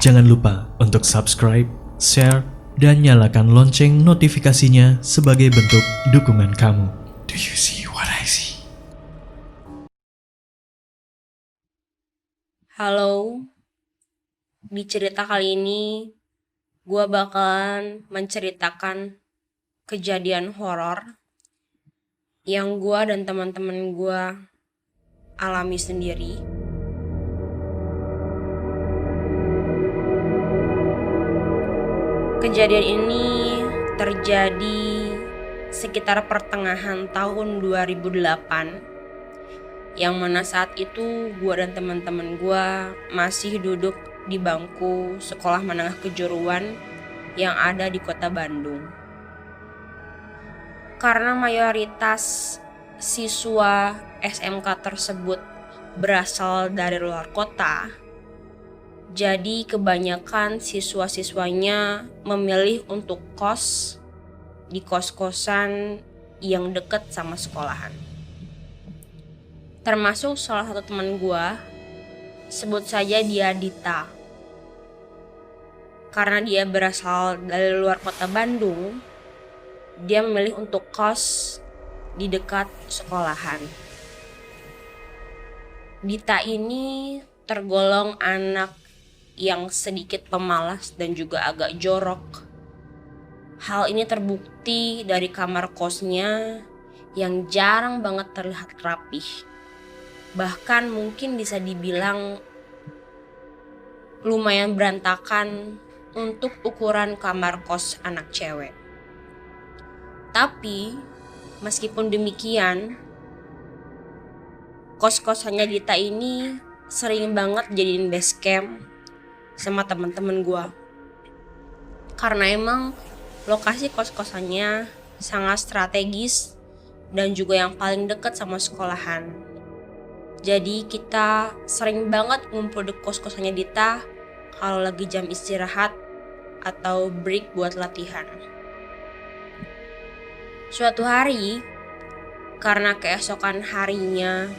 Jangan lupa untuk subscribe, share, dan nyalakan lonceng notifikasinya sebagai bentuk dukungan kamu. Do you see what I see? Halo, di cerita kali ini gue bakalan menceritakan kejadian horor yang gue dan teman-teman gue alami sendiri. Kejadian ini terjadi sekitar pertengahan tahun 2008, yang mana saat itu gue dan teman-teman gue masih duduk di bangku sekolah menengah kejuruan yang ada di kota Bandung. Karena mayoritas siswa SMK tersebut berasal dari luar kota, jadi kebanyakan siswa-siswanya memilih untuk kos di kos-kosan yang dekat sama sekolahan. Termasuk salah satu teman gue, sebut saja dia Dita. Karena dia berasal dari luar kota Bandung, dia memilih untuk kos di dekat sekolahan. Dita ini tergolong anak yang sedikit pemalas dan juga agak jorok. Hal ini terbukti dari kamar kosnya yang jarang banget terlihat rapih. Bahkan mungkin bisa dibilang lumayan berantakan untuk ukuran kamar kos anak cewek. Tapi meskipun demikian, kos-kosannya Dita ini sering banget jadiin base camp sama teman-teman gue. Karena emang lokasi kos-kosannya sangat strategis dan juga yang paling dekat sama sekolahan. Jadi kita sering banget ngumpul di kos-kosannya Dita kalau lagi jam istirahat atau break buat latihan. Suatu hari, karena keesokan harinya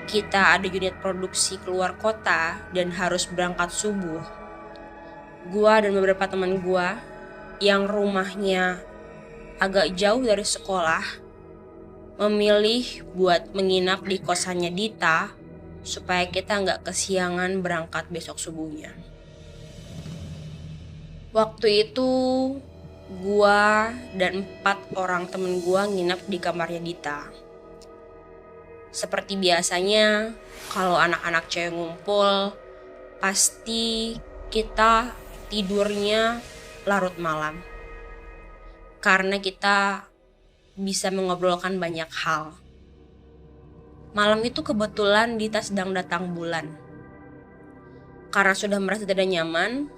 kita ada unit produksi keluar kota dan harus berangkat subuh, gua dan beberapa teman gua yang rumahnya agak jauh dari sekolah memilih buat menginap di kosannya Dita supaya kita nggak kesiangan berangkat besok subuhnya. Waktu itu gua dan 4 orang temen gua nginap di kamarnya Dita. Seperti biasanya, kalau anak-anak cewek ngumpul, pasti kita tidurnya larut malam. Karena kita bisa mengobrolkan banyak hal. Malam itu kebetulan Dita sedang datang bulan. Karena sudah merasa tidak nyaman,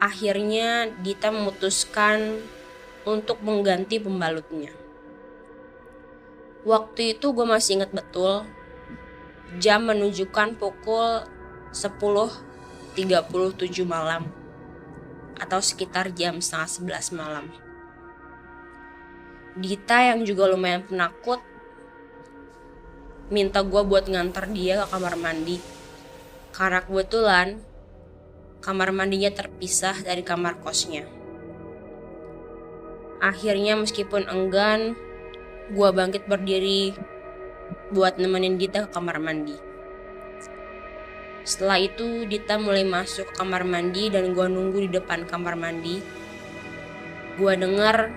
akhirnya Dita memutuskan untuk mengganti pembalutnya. Waktu itu gue masih ingat betul, jam menunjukkan pukul 10.37 malam atau sekitar jam setengah 11 malam. Dita yang juga lumayan penakut minta gue buat nganter dia ke kamar mandi. Karena kebetulan kamar mandinya terpisah dari kamar kosnya. Akhirnya meskipun enggan, gue bangkit berdiri buat nemenin Dita ke kamar mandi. Setelah itu Dita mulai masuk ke kamar mandi dan gue nunggu di depan kamar mandi. Gue dengar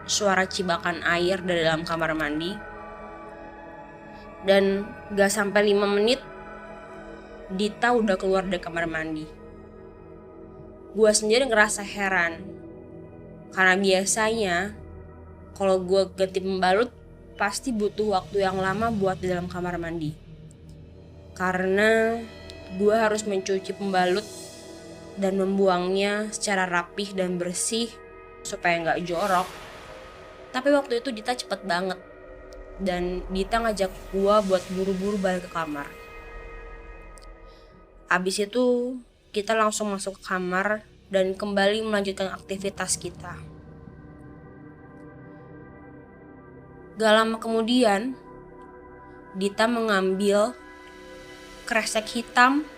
suara cibakan air dari dalam kamar mandi. Dan gak sampai 5 menit Dita udah keluar dari kamar mandi. Gue sendiri ngerasa heran, karena biasanya kalau gue ganti pembalut pasti butuh waktu yang lama buat di dalam kamar mandi. Karena gue harus mencuci pembalut dan membuangnya secara rapih dan bersih supaya gak jorok. Tapi waktu itu Dita cepet banget, dan Dita ngajak gue buat buru-buru balik ke kamar. Abis itu kita langsung masuk ke kamar dan kembali melanjutkan aktivitas kita. Gak lama kemudian, Dita mengambil kresek hitam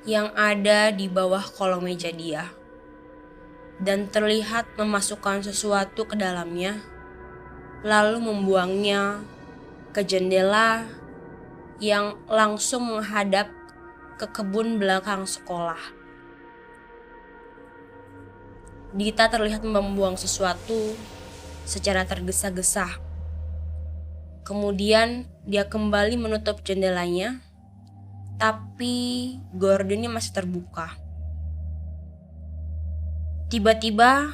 yang ada di bawah kolong meja dia dan terlihat memasukkan sesuatu ke dalamnya, lalu membuangnya ke jendela yang langsung menghadap ke kebun belakang sekolah. Dita terlihat membuang sesuatu secara tergesa-gesa. Kemudian dia kembali menutup jendelanya, tapi gordennya masih terbuka. Tiba-tiba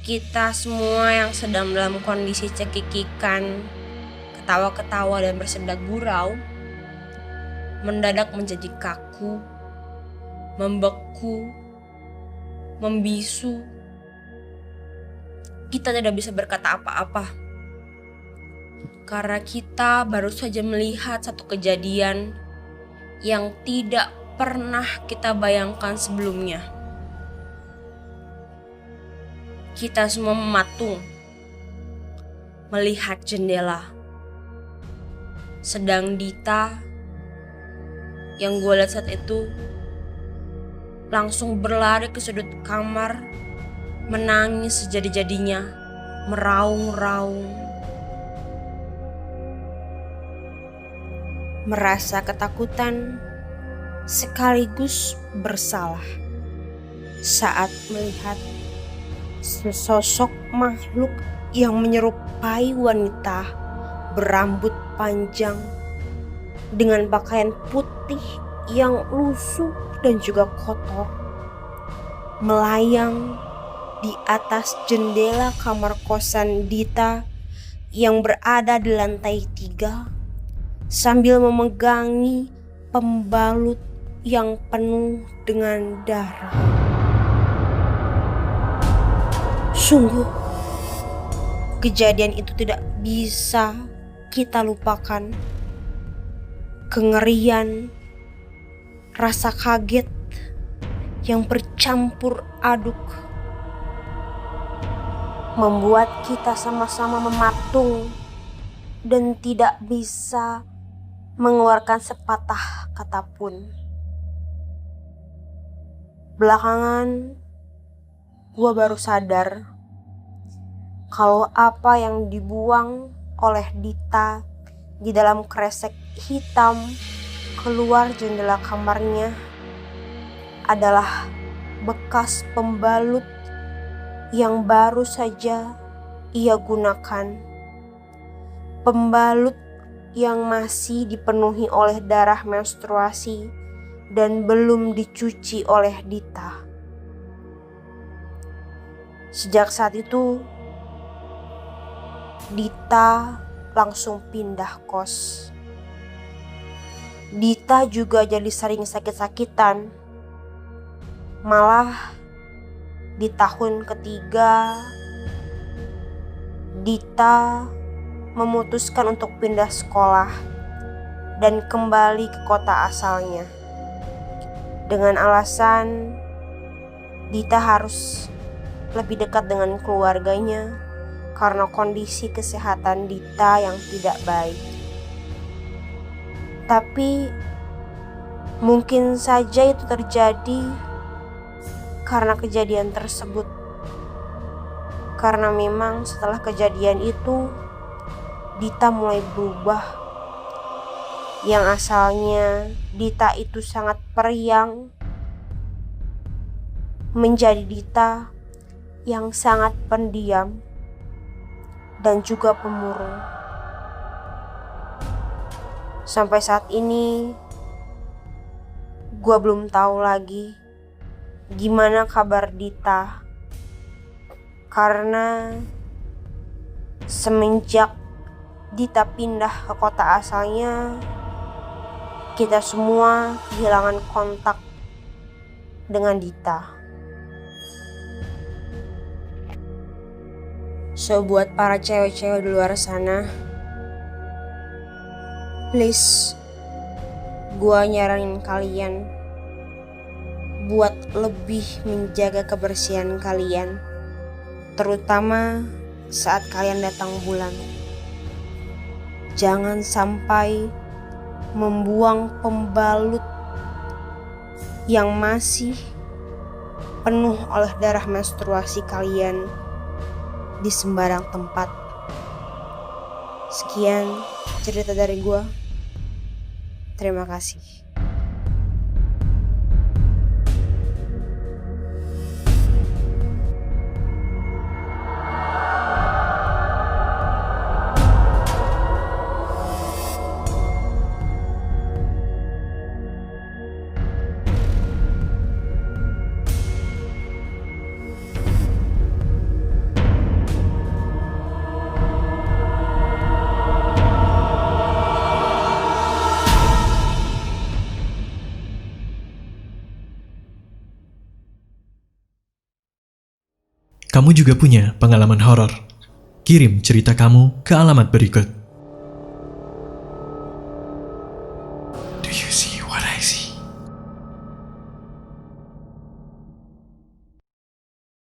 kita semua yang sedang dalam kondisi cekikikan, ketawa-ketawa dan bersedak gurau, mendadak menjadi kaku, membeku, membisu. Kita tidak bisa berkata apa-apa karena kita baru saja melihat satu kejadian yang tidak pernah kita bayangkan sebelumnya. Kita semua mematung melihat jendela, sedang Dita yang gue lihat saat itu langsung berlari ke sudut kamar, menangis sejadi-jadinya, meraung-raung, merasa ketakutan sekaligus bersalah saat melihat sesosok makhluk yang menyerupai wanita berambut panjang dengan pakaian putih yang lusuh dan juga kotor melayang di atas jendela kamar kosan Dita yang berada di lantai 3 sambil memegangi pembalut yang penuh dengan darah. Sungguh, kejadian itu tidak bisa kita lupakan. Kengerian, rasa kaget yang bercampur aduk membuat kita sama-sama mematung dan tidak bisa mengeluarkan sepatah kata pun. Belakangan, gue baru sadar kalau apa yang dibuang oleh Dita di dalam kresek hitam keluar jendela kamarnya adalah bekas pembalut yang baru saja ia gunakan. Pembalut yang masih dipenuhi oleh darah menstruasi dan belum dicuci oleh Dita. Sejak saat itu, Dita langsung pindah kos. Dita juga jadi sering sakit-sakitan. Malah di tahun ketiga, Dita memutuskan untuk pindah sekolah dan kembali ke kota asalnya. Dengan alasan Dita harus lebih dekat dengan keluarganya karena kondisi kesehatan Dita yang tidak baik. Tapi mungkin saja itu terjadi karena kejadian tersebut. Karena memang setelah kejadian itu Dita mulai berubah. Yang asalnya Dita itu sangat periang menjadi Dita yang sangat pendiam dan juga pemurung. Sampai saat ini gue belum tahu lagi gimana kabar Dita, karena semenjak Dita pindah ke kota asalnya, kita semua kehilangan kontak dengan Dita. So buat para cewek-cewek di luar sana, please, gua nyaranin kalian buat lebih menjaga kebersihan kalian, terutama saat kalian datang bulan. Jangan sampai membuang pembalut yang masih penuh oleh darah menstruasi kalian di sembarang tempat. Sekian cerita dari gue. Terima kasih. Kamu juga punya pengalaman horor? Kirim cerita kamu ke alamat berikut. Do you see what I see?